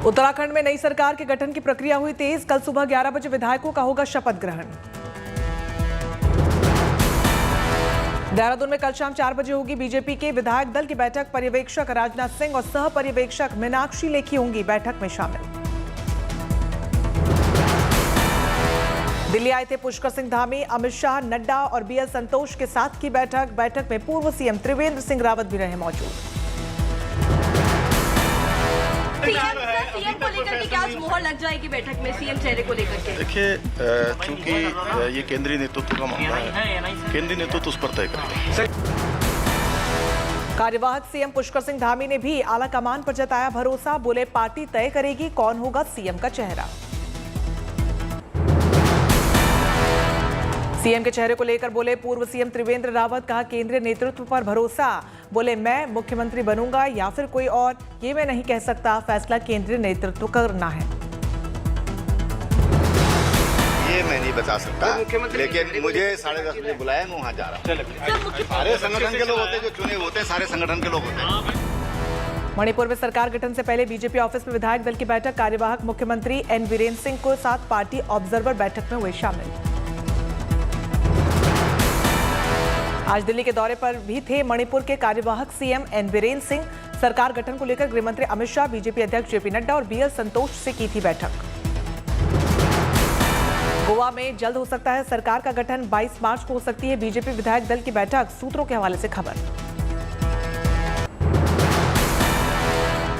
उत्तराखंड में नई सरकार के गठन की प्रक्रिया हुई तेज। कल सुबह 11 बजे विधायकों का होगा शपथ ग्रहण। देहरादून में कल शाम 4 बजे होगी बीजेपी के विधायक दल की बैठक। पर्यवेक्षक राजनाथ सिंह और सह पर्यवेक्षक मीनाक्षी लेखी होंगी बैठक में शामिल। दिल्ली आए थे पुष्कर सिंह धामी, अमित शाह, नड्डा और बीएल संतोष के साथ की बैठक। बैठक में पूर्व सीएम त्रिवेंद्र सिंह रावत भी रहे मौजूद। सीएम को लेकर के क्या मुहर लग जाएगी बैठक में सीएम चेहरे को लेकर के? देखिए, चूंकि ये केंद्रीय नेतृत्व का मामला है, केंद्रीय नेतृत्व उस पर तय करेगा। कार्यवाहक सीएम पुष्कर सिंह धामी ने भी आला कमान पर जताया भरोसा। बोले पार्टी तय करेगी कौन होगा सीएम का चेहरा। सीएम के चेहरे को लेकर बोले पूर्व सीएम त्रिवेंद्र रावत। कहा केंद्रीय नेतृत्व पर भरोसा। बोले मैं मुख्यमंत्री बनूंगा या फिर कोई और, ये मैं नहीं कह सकता, फैसला केंद्रीय नेतृत्व करना है। ये मैं नहीं बता सकता, लेकिन मुझे 10:30 बजे बुलाया, मैं वहाँ जा रहा हूँ। सारे संगठन के लोग होते हैं जो चुने होते हैं, सारे संगठन के लोग होते हैं। मणिपुर में सरकार गठन से पहले बीजेपी ऑफिस में विधायक दल की बैठक। कार्यवाहक मुख्यमंत्री एन वीरेंद्र सिंह को साथ पार्टी ऑब्जर्वर बैठक में हुए शामिल। आज दिल्ली के दौरे पर भी थे मणिपुर के कार्यवाहक सीएम एन वीरेंद्र सिंह। सरकार गठन को लेकर गृहमंत्री अमित शाह, बीजेपी अध्यक्ष जेपी नड्डा और बीएल संतोष से की थी बैठक। गोवा में जल्द हो सकता है सरकार का गठन, 22 मार्च को हो सकती है बीजेपी विधायक दल की बैठक, सूत्रों के हवाले से खबर।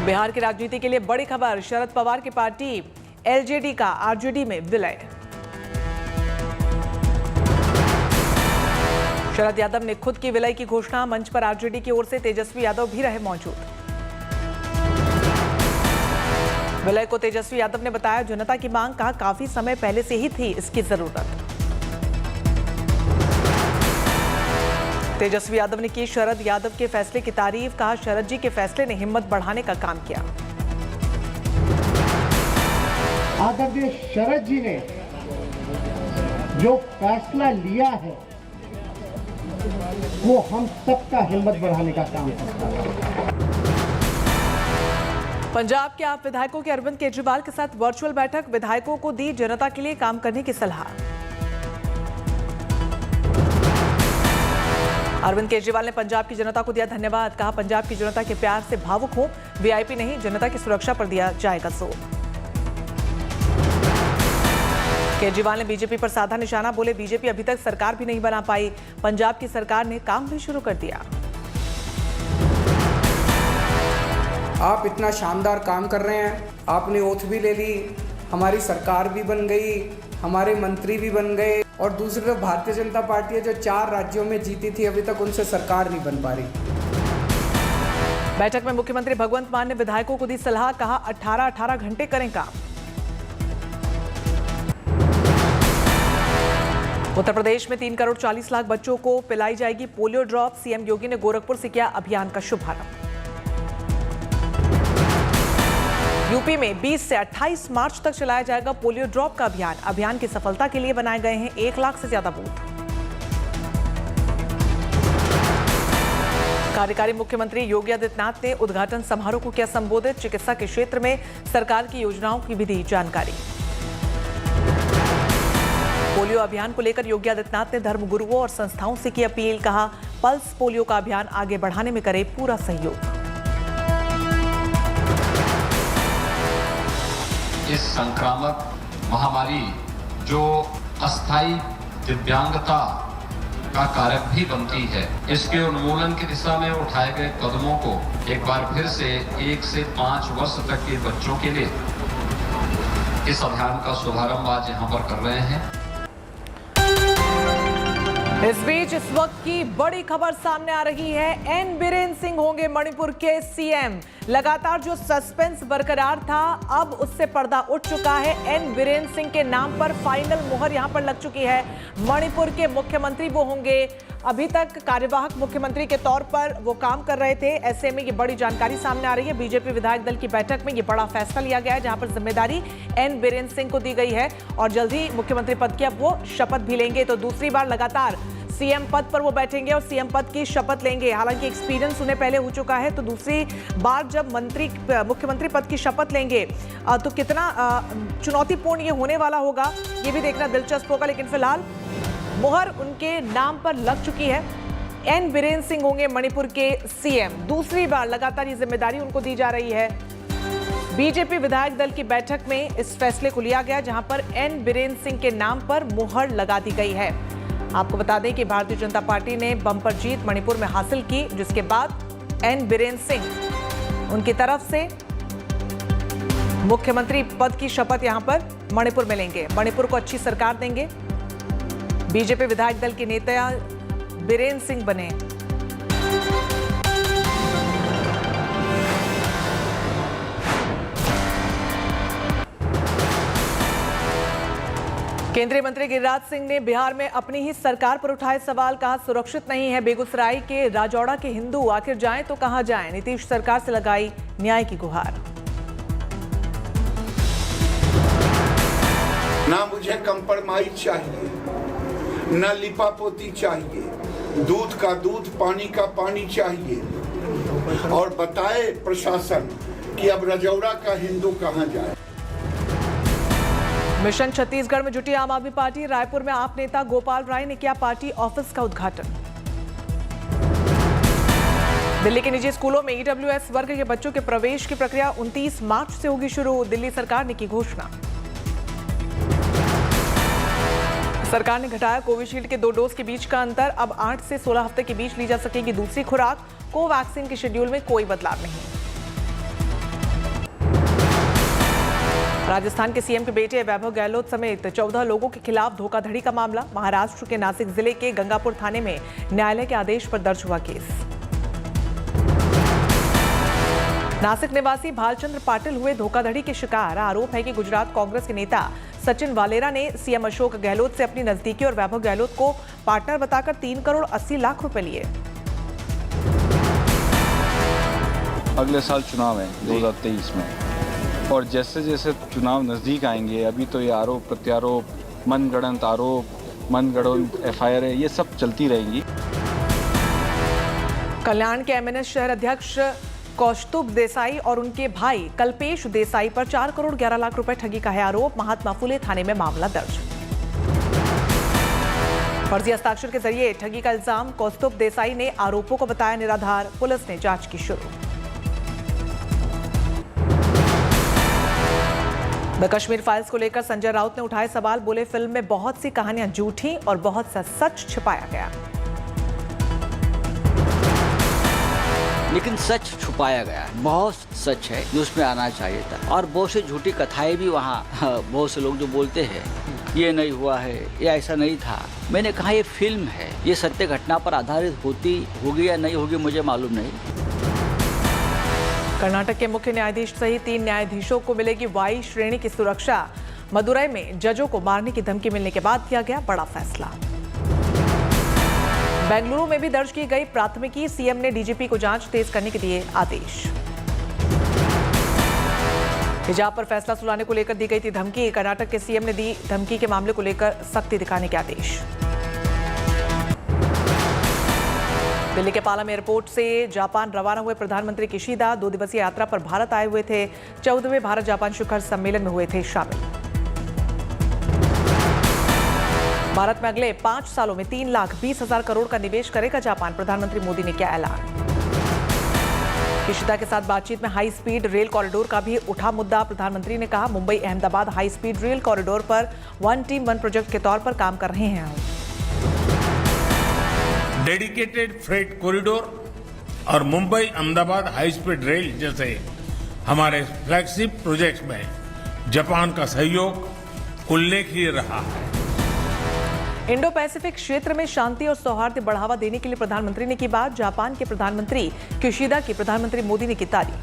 बिहार की राजनीति के लिए बड़ी खबर। शरद पवार की पार्टी एलजेडी का आरजेडी में विलय। शरद यादव ने खुद की विलय की घोषणा। मंच पर आरजेडी की ओर से तेजस्वी यादव भी रहे मौजूद। विलय को तेजस्वी यादव ने बताया जनता की मांग। कहा काफी समय पहले से ही थी इसकी जरूरत। तेजस्वी यादव ने की शरद यादव के फैसले की तारीफ। कहा शरद जी के फैसले ने हिम्मत बढ़ाने का काम किया। आदरणीय शरद जी ने जो फैसला लिया है वो हम सबका हिम्मत बढ़ाने का काम करता है। पंजाब के आप विधायकों के अरविंद केजरीवाल के साथ वर्चुअल बैठक। विधायकों को दी जनता के लिए काम करने की सलाह। अरविंद केजरीवाल ने पंजाब की जनता को दिया धन्यवाद। कहा पंजाब की जनता के प्यार से भावुक हूं, वीआईपी नहीं, जनता की सुरक्षा पर दिया जाएगा जोर। केजरीवाल ने बीजेपी पर साधा निशाना। बोले बीजेपी अभी तक सरकार भी नहीं बना पाई, पंजाब की सरकार ने काम भी शुरू कर दिया। आप इतना शानदार काम कर रहे हैं, आपने ओथ भी ले ली, हमारी सरकार भी बन गई, हमारे मंत्री भी बन गए, और दूसरी तरफ भारतीय जनता पार्टी है जो 4 राज्यों में जीती थी, अभी तक उनसे सरकार नहीं बन पा रही। बैठक में मुख्यमंत्री भगवंत मान ने विधायकों को दी सलाह। कहा 18 घंटे करें काम। उत्तर प्रदेश में 3 करोड़ 40 लाख बच्चों को पिलाई जाएगी पोलियो ड्रॉप। सीएम योगी ने गोरखपुर से किया अभियान का शुभारंभ। यूपी में 20 से 28 मार्च तक चलाया जाएगा पोलियो ड्रॉप का अभियान। अभियान की सफलता के लिए बनाए गए हैं 1 लाख से ज्यादा बूथ। कार्यकारी मुख्यमंत्री योगी आदित्यनाथ ने उद्घाटन समारोह को किया संबोधित। चिकित्सा के क्षेत्र में सरकार की योजनाओं की भी दी जानकारी। पोलियो अभियान को लेकर योगी आदित्यनाथ ने धर्मगुरुओं और संस्थाओं से की अपील। कहा पल्स पोलियो का अभियान आगे बढ़ाने में करे पूरा सहयोग। इस संक्रामक महामारी जो अस्थायी दिव्यांगता का कारक भी बनती है, इसके उन्मूलन की दिशा में उठाए गए कदमों को एक बार फिर से 1 से 5 वर्ष तक के बच्चों के लिए इस अभियान का शुभारंभ आज यहाँ पर कर रहे हैं। इस बीच इस वक्त की बड़ी खबर सामने आ रही है। एन वीरेंद्र सिंह होंगे मणिपुर के सीएम। लगातार जो सस्पेंस बरकरार था, अब उससे पर्दा उठ चुका है। एन वीरेंद्र सिंह के नाम पर फाइनल मुहर यहां पर लग चुकी है। मणिपुर के मुख्यमंत्री वो होंगे। अभी तक कार्यवाहक मुख्यमंत्री के तौर पर वो काम कर रहे थे। ऐसे में ये बड़ी जानकारी सामने आ रही है। बीजेपी विधायक दल की बैठक में ये बड़ा फैसला लिया गया है, जहां पर जिम्मेदारी एन वीरेंद्र सिंह को दी गई है और जल्द ही मुख्यमंत्री पद की अब वो शपथ भी लेंगे। तो दूसरी बार लगातार सीएम पद पर वो बैठेंगे और सीएम पद की शपथ लेंगे। हालांकि एक्सपीरियंस उन्हें पहले हो चुका है, तो दूसरी बार जब मुख्यमंत्री पद की शपथ लेंगे तो कितना चुनौतीपूर्ण ये होने वाला होगा, ये भी देखना दिलचस्प होगा। लेकिन फिलहाल मुहर उनके नाम पर लग चुकी है। एन बीरेन सिंह होंगे मणिपुर के सीएम। दूसरी बार लगातार ये जिम्मेदारी उनको दी जा रही है। बीजेपी विधायक दल की बैठक में इस फैसले को लिया गया, जहां पर एन बीरेन सिंह के नाम पर मुहर लगा दी गई है। आपको बता दें कि भारतीय जनता पार्टी ने बम्पर जीत मणिपुर में हासिल की, जिसके बाद एन बीरेन सिंह उनकी तरफ से मुख्यमंत्री पद की शपथ यहां पर मणिपुर में लेंगे। मणिपुर को अच्छी सरकार देंगे। बीजेपी विधायक दल के नेता बीरेन सिंह बने। केंद्रीय मंत्री गिरिराज सिंह ने बिहार में अपनी ही सरकार पर उठाए सवाल। कहा सुरक्षित नहीं है बेगूसराय के राजौड़ा के हिंदू, आखिर जाएं तो कहां जाएं। नीतीश सरकार से लगाई न्याय की गुहार। ना मुझे कंप्रोमाइज चाहिए, ना लिपापोती चाहिए, दूध का दूध पानी का पानी चाहिए। और बताए प्रशासन कि अब राजौड़ा का हिंदू कहां जाए। मिशन छत्तीसगढ़ में जुटी आम आदमी पार्टी। रायपुर में आप नेता गोपाल राय ने किया पार्टी ऑफिस का उद्घाटन। दिल्ली के निजी स्कूलों में ईडब्ल्यूएस वर्ग के बच्चों के प्रवेश की प्रक्रिया 29 मार्च से होगी शुरू। दिल्ली सरकार ने की घोषणा। सरकार ने घटाया कोविशील्ड के 2 डोज के बीच का अंतर। अब 8 से 16 हफ्ते के बीच ली जा सकेगी दूसरी खुराक। कोवैक्सीन के शेड्यूल में कोई बदलाव नहीं। राजस्थान के सीएम के बेटे वैभव गहलोत समेत 14 लोगों के खिलाफ धोखाधड़ी का मामला। महाराष्ट्र के नासिक जिले के गंगापुर थाने में न्यायालय के आदेश पर दर्ज हुआ केस। नासिक निवासी भालचंद्र पाटिल हुए धोखाधड़ी के शिकार। आरोप है कि गुजरात कांग्रेस के नेता सचिन वालेरा ने सीएम अशोक गहलोत से अपनी नजदीकी और वैभव गहलोत को पार्टनर बताकर 3 करोड़ 80 लाख रुपए लिए। अगले साल चुनाव है 2023 में, और जैसे जैसे चुनाव नजदीक आएंगे, अभी तो ये आरोप प्रत्यारोप, मनगढ़ंत आरोप, मनगढ़ंत एफआईआर है, ये सब चलती रहेंगी। कल्याण के एमएनएस शहर अध्यक्ष कौस्तुभ देसाई और उनके भाई कल्पेश देसाई पर 4 करोड़ 11 लाख रुपए ठगी का है आरोप। महात्मा फुले थाने में मामला दर्ज। फर्जी हस्ताक्षर के जरिए ठगी का इल्जाम। कौस्तुभ देसाई ने आरोपों को बताया निराधार। पुलिस ने जांच की शुरू। द कश्मीर फाइल्स को लेकर संजय राउत ने उठाए सवाल। बोले फिल्म में बहुत सी कहानियां झूठी और बहुत सा सच छिपाया गया, लेकिन सच छुपाया गया है। बहुत सच है जो उसमें आना चाहिए था, और बहुत सी झूठी कथाएं भी वहाँ बहुत से लोग जो बोलते हैं ये नहीं हुआ है, ये ऐसा नहीं था। मैंने कहा ये फिल्म है, ये सत्य घटना पर आधारित होगी या नहीं होगी मुझे मालूम नहीं। कर्नाटक के मुख्य न्यायाधीश सहित 3 न्यायाधीशों को मिलेगी वाई श्रेणी की सुरक्षा। मदुरई में जजों को मारने की धमकी मिलने के बाद किया गया बड़ा फैसला। बेंगलुरु में भी दर्ज की गई प्राथमिकी। सीएम ने डीजीपी को जांच तेज करने के दिए आदेश। हिजाब पर फैसला सुनाने को लेकर दी गई थी धमकी। कर्नाटक के सीएम ने दी धमकी के मामले को लेकर सख्ती दिखाने के आदेश। दिल्ली के पालम एयरपोर्ट से जापान रवाना हुए प्रधानमंत्री किशिदा 2 दिवसीय यात्रा पर भारत आए हुए थे। 14वें भारत जापान शिखर सम्मेलन में हुए थे शामिल। भारत में अगले 5 सालों में 3,20,000 करोड़ का निवेश करेगा जापान। प्रधानमंत्री मोदी ने किया ऐलान। किशिदा के साथ बातचीत में हाई स्पीड रेल कॉरिडोर का भी उठा मुद्दा। प्रधानमंत्री ने कहा Mumbai Ahmedabad high speed rail corridor पर 1 टीम 1 प्रोजेक्ट के तौर पर काम कर रहे हैं। डेडिकेटेड फ्रेट कॉरिडोर और Mumbai Ahmedabad high speed rail जैसे हमारे फ्लैगशिप प्रोजेक्ट्स में जापान का सहयोग उल्लेखनीय रहा है। इंडो पैसिफिक क्षेत्र में शांति और सौहार्द बढ़ावा देने के लिए प्रधानमंत्री ने की बात। जापान के प्रधानमंत्री किशिदा की प्रधानमंत्री मोदी ने की तारीफ।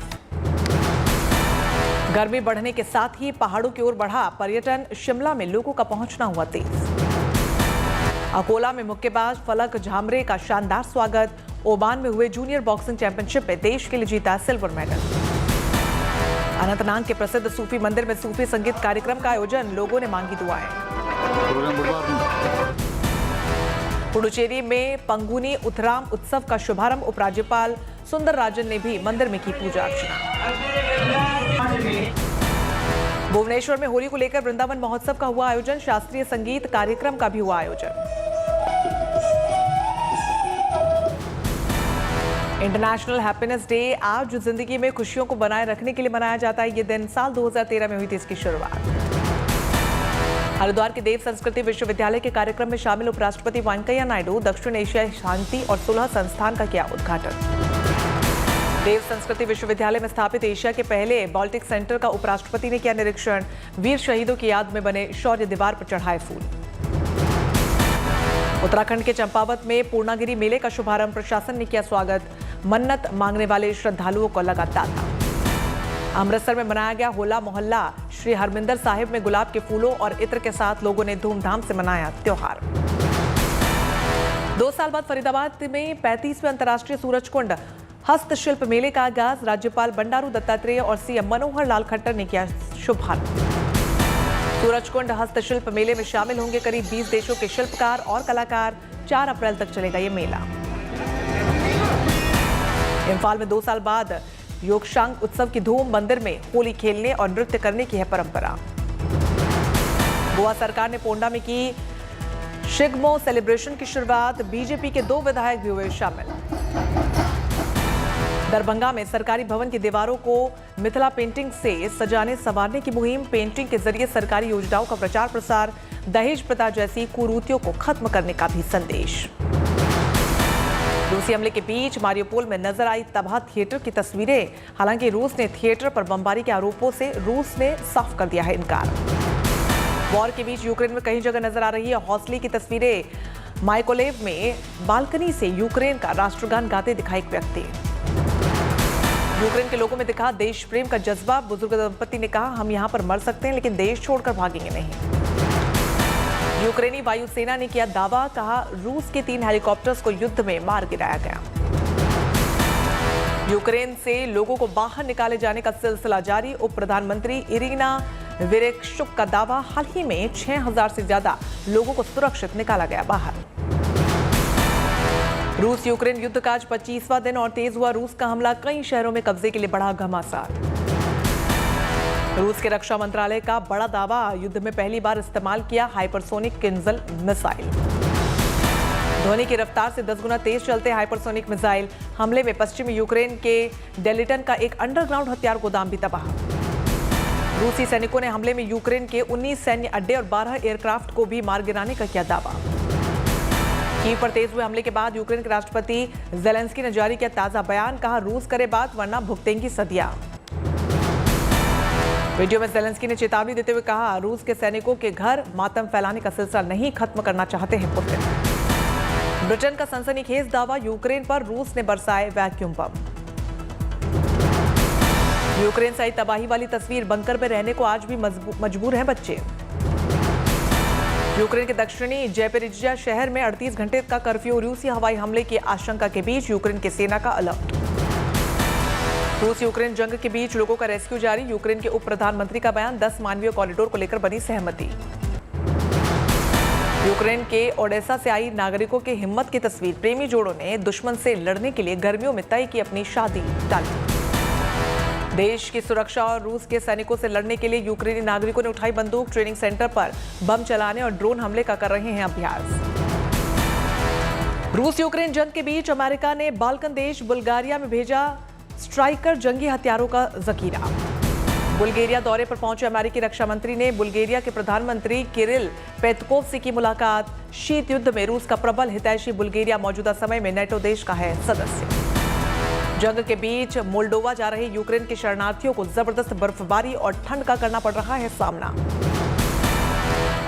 गर्मी बढ़ने के साथ ही पहाड़ों की ओर बढ़ा पर्यटन। शिमला में लोगों का पहुंचना हुआ तेज। अकोला में मुक्केबाज फलक झामरे का शानदार स्वागत। ओमान में हुए जूनियर बॉक्सिंग चैंपियनशिप में देश के लिए जीता सिल्वर मेडल। अनंतनाग के प्रसिद्ध सूफी मंदिर में सूफी संगीत कार्यक्रम का आयोजन। लोगों ने मांगी दुआएं। पुडुचेरी में पंगुनी उथराम उत्सव का शुभारंभ उपराज्यपाल सुंदरराजन ने भी मंदिर में की पूजा अर्चना। भुवनेश्वर में होली को लेकर वृंदावन महोत्सव का हुआ आयोजन, शास्त्रीय संगीत कार्यक्रम का भी हुआ आयोजन। इंटरनेशनल हैप्पीनेस डे आज जिंदगी में खुशियों को बनाए रखने के लिए मनाया जाता है। ये दिन साल 2013 में हुई थी इसकी शुरुआत। हरिद्वार के देव संस्कृति विश्वविद्यालय के कार्यक्रम में शामिल उपराष्ट्रपति वेंकैया नायडू दक्षिण एशियाई शांति और सुलह संस्थान का किया उद्घाटन। देव संस्कृति विश्वविद्यालय में स्थापित एशिया के पहले बाल्टिक सेंटर का उपराष्ट्रपति ने किया निरीक्षण। वीर शहीदों की याद में बने शौर्य दीवार पर चढ़ाए फूल। उत्तराखंड के चंपावत में पूर्णागिरि मेले का शुभारंभ, प्रशासन ने किया स्वागत। मन्नत मांगने वाले श्रद्धालुओं को लगा तांता। अमृतसर में मनाया गया होला मोहल्ला। श्री हरमिंदर साहिब में गुलाब के फूलों और इत्र के साथ लोगों ने धूमधाम से मनाया त्योहार। 2 साल बाद फरीदाबाद में 35वें अंतर्राष्ट्रीय सूरजकुंड हस्तशिल्प मेले का आगाज। राज्यपाल बंडारू दत्तात्रेय और सीएम मनोहर लाल खट्टर ने किया शुभारंभ। सूरजकुंड हस्तशिल्प मेले में शामिल होंगे करीब 20 देशों के शिल्पकार और कलाकार। 4 अप्रैल तक चलेगा ये मेला। इम्फाल में 2 साल बाद योगशांग उत्सव की धूम, मंदिर में होली खेलने और नृत्य करने की है परंपरा। गोवा सरकार ने पोंडा में की शिग्मो सेलिब्रेशन की शुरुआत। बीजेपी के 2 विधायक भी हुए शामिल। दरभंगा में सरकारी भवन की दीवारों को मिथिला पेंटिंग से सजाने संवारने की मुहिम। पेंटिंग के जरिए सरकारी योजनाओं का प्रचार प्रसार। दहेज प्रथा जैसी कुरीतियों को खत्म करने का भी संदेश। रूसी हमले के बीच मारियोपोल में नजर आई तबाह थिएटर की तस्वीरें। हालांकि रूस ने थिएटर पर बमबारी के आरोपों से रूस ने साफ कर दिया है इनकार। वॉर के बीच यूक्रेन में कई जगह नजर आ रही है हौसले की तस्वीरें। माइकोलेव में बालकनी से यूक्रेन का राष्ट्रगान गाते दिखा एक व्यक्ति। यूक्रेन के लोगों में दिखा देश प्रेम का जज्बा। बुजुर्ग दंपति ने कहा, हम यहां पर मर सकते हैं लेकिन देश छोड़कर भागेंगे नहीं। यूक्रेनी वायुसेना ने किया दावा, कहा रूस के 3 हेलीकॉप्टर्स को युद्ध में मार गिराया गया। यूक्रेन से लोगों को बाहर निकाले जाने का सिलसिला जारी। उप प्रधानमंत्री इरिना वेरेशचुक का दावा, हाल ही में 6000 से ज्यादा लोगों को सुरक्षित निकाला गया बाहर। रूस यूक्रेन युद्ध का आज 25वां दिन और तेज हुआ रूस का हमला। कई शहरों में कब्जे के लिए बढ़ा घमासान। रूस के रक्षा मंत्रालय का बड़ा दावा, युद्ध में पहली बार इस्तेमाल किया हाइपरसोनिक किंजल मिसाइल। ध्वनि की रफ्तार से 10 गुना तेज चलते हाइपरसोनिक मिसाइल। हमले में पश्चिमी यूक्रेन के डेलिटन का एक अंडरग्राउंड हथियार गोदाम भी तबाह। रूसी सैनिकों ने हमले में यूक्रेन के 19 सैन्य अड्डे और 12 एयरक्राफ्ट को भी मार गिराने का किया दावा। कीव पर तेज हुए हमले के बाद यूक्रेन के राष्ट्रपति जेलेंस्की ने जारी किया ताजा बयान। कहा, रूस करे बात वरना भुगतेंगी सदियां। वीडियो में जेलेंस्की ने चेतावनी देते हुए कहा, रूस के सैनिकों के घर मातम फैलाने का सिलसिला नहीं खत्म करना चाहते हैं पुतिन। ब्रिटेन का सनसनीखेज दावा, यूक्रेन पर रूस ने बरसाए वैक्यूम बम। यूक्रेन से आई तबाही वाली तस्वीर, बंकर में रहने को आज भी मजबूर हैं बच्चे। यूक्रेन के दक्षिणी ज़ैपोरिज्जिया शहर में 38 घंटे का कर्फ्यू। रूसी हवाई हमले की आशंका के बीच यूक्रेन की सेना का अलर्ट। रूस यूक्रेन जंग के बीच लोगों का रेस्क्यू जारी। यूक्रेन के उप प्रधानमंत्री का बयान, 10 मानवीय कॉरिडोर को लेकर बनी सहमति। यूक्रेन के ओडेसा से आई नागरिकों की हिम्मत की तस्वीर। प्रेमी जोड़ों ने दुश्मन से लड़ने के लिए गर्मियों में तय की अपनी शादी टाली। देश की सुरक्षा और रूस के सैनिकों से लड़ने के लिए यूक्रेनी नागरिकों ने उठाई बंदूक। ट्रेनिंग सेंटर पर बम चलाने और ड्रोन हमले का कर रहे हैं अभ्यास। रूस यूक्रेन जंग के बीच अमेरिका ने बाल्कन देश बुल्गारिया में भेजा स्ट्राइकर जंगी हथियारों का जखीरा। बुल्गारिया दौरे पर पहुंचे अमेरिकी रक्षा मंत्री ने बुल्गारिया के प्रधानमंत्री किरिल पेत्कोव से की मुलाकात। शीत युद्ध में रूस का प्रबल हितैषी बुल्गारिया मौजूदा समय में नेटो देश का है सदस्य। जंग के बीच मोल्डोवा जा रहे यूक्रेन के शरणार्थियों को जबरदस्त बर्फबारी और ठंड का करना पड़ रहा है सामना।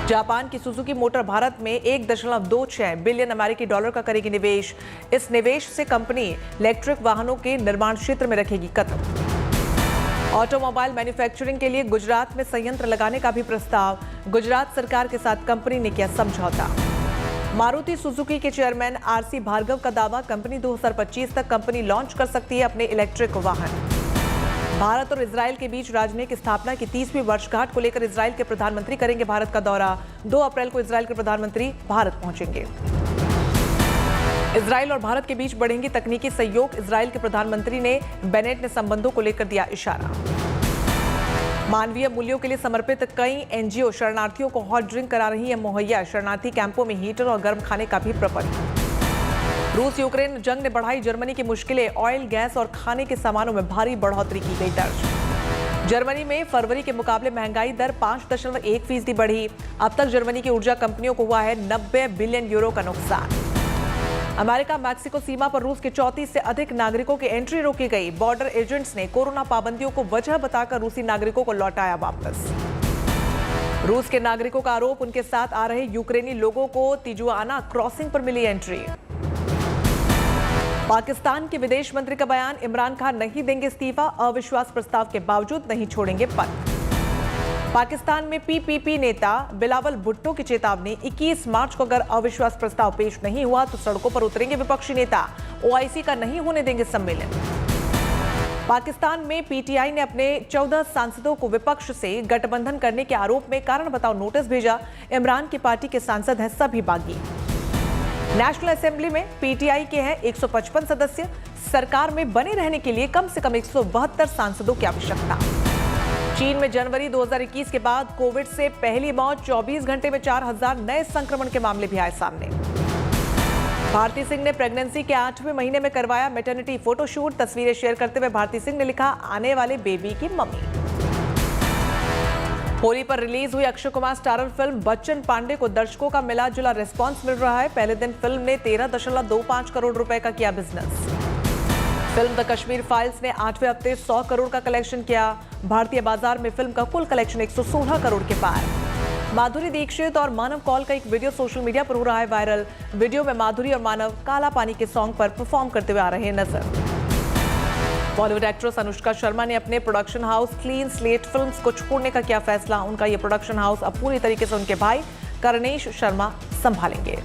जापान की सुजुकी मोटर भारत में 1.26 बिलियन अमेरिकी डॉलर का करेगी निवेश। इस निवेश से कंपनी इलेक्ट्रिक वाहनों के निर्माण क्षेत्र में रखेगी कदम। ऑटोमोबाइल मैन्युफैक्चरिंग के लिए गुजरात में संयंत्र लगाने का भी प्रस्ताव। गुजरात सरकार के साथ कंपनी ने किया समझौता। मारुति सुजुकी के चेयरमैन आरसी भार्गव का दावा, कंपनी 2025 तक कंपनी लॉन्च कर सकती है अपने इलेक्ट्रिक वाहन। भारत और इजराइल के बीच राजनयिक स्थापना की 30वीं वर्षगांठ को लेकर इजराइल के प्रधानमंत्री करेंगे भारत का दौरा। 2 अप्रैल को इजराइल के प्रधानमंत्री भारत पहुंचेंगे। इजराइल और भारत के बीच बढ़ेंगी तकनीकी सहयोग, इजराइल के प्रधानमंत्री ने बेनेट ने संबंधों को लेकर दिया इशारा। मानवीय मूल्यों के लिए समर्पित कई एनजीओ शरणार्थियों को हॉट ड्रिंक करा रही है मुहैया, शरणार्थी कैंपों में हीटर और गर्म खाने का भी प्रबंध। रूस यूक्रेन जंग ने बढ़ाई जर्मनी की मुश्किलें, ऑयल, गैस और खाने के सामानों में भारी बढ़ोतरी की गई दर्ज। जर्मनी में फरवरी के मुकाबले महंगाई दर 5.1% बढ़ी। अब तक जर्मनी की ऊर्जा कंपनियों को हुआ है 90 बिलियन यूरो का नुकसान। अमेरिका मैक्सिको सीमा पर रूस के 34 से अधिक नागरिकों की एंट्री रोकी गई। बॉर्डर एजेंट्स ने कोरोना पाबंदियों को वजह बताकर रूसी नागरिकों को लौटाया वापस। रूस के नागरिकों का आरोप, उनके साथ आ रहे यूक्रेनी लोगों को तिजुआना क्रॉसिंग पर मिली एंट्री। पाकिस्तान के विदेश मंत्री का बयान, इमरान खान नहीं देंगे इस्तीफा, अविश्वास प्रस्ताव के बावजूद नहीं छोड़ेंगे पद। पाकिस्तान में पीपीपी नेता बिलावल भुट्टो की चेतावनी, 21 मार्च को अगर अविश्वास प्रस्ताव पेश नहीं हुआ तो सड़कों पर उतरेंगे विपक्षी नेता, ओआईसी का नहीं होने देंगे सम्मेलन। पाकिस्तान में पीटीआई ने अपने 14 सांसदों को विपक्ष से गठबंधन करने के आरोप में कारण बताओ नोटिस भेजा। इमरान की पार्टी के सांसद हैं सभी बागी। नेशनल असेंबली में पीटीआई के हैं 155 सदस्य। सरकार में बने रहने के लिए कम से कम 172 सांसदों की आवश्यकता। चीन में जनवरी 2021 के बाद कोविड से पहली मौत, 24 घंटे में 4000 नए संक्रमण के मामले भी आए सामने। भारती सिंह ने प्रेगनेंसी के 8वें महीने में करवाया मैटरनिटी फोटोशूट। तस्वीरें शेयर करते हुए भारती सिंह ने लिखा, आने वाले बेबी की मम्मी। होली पर रिलीज हुई अक्षय कुमार स्टारर फिल्म बच्चन पांडे को दर्शकों का मिला जुला रिस्पांस मिल रहा है। पहले दिन फिल्म ने 13.25 करोड़ रुपए का किया business. Film the Kashmir files ने 8वें हफ्ते 100 करोड़ का कलेक्शन किया। भारतीय बाजार में फिल्म का कुल कलेक्शन 116 करोड़ के पार। माधुरी दीक्षित और मानव कौल का एक वीडियो सोशल मीडिया पर हो रहा है वायरल। वीडियो में माधुरी और मानव काला पानी के सॉन्ग पर परफॉर्म करते हुए आ रहे हैं नजर। बॉलीवुड एक्ट्रेस अनुष्का शर्मा ने अपने production house clean slate films को छोड़ने का किया फैसला। उनका ये प्रोडक्शन हाउस अब पूरी तरीके से उनके भाई कर्णेश शर्मा संभालेंगे।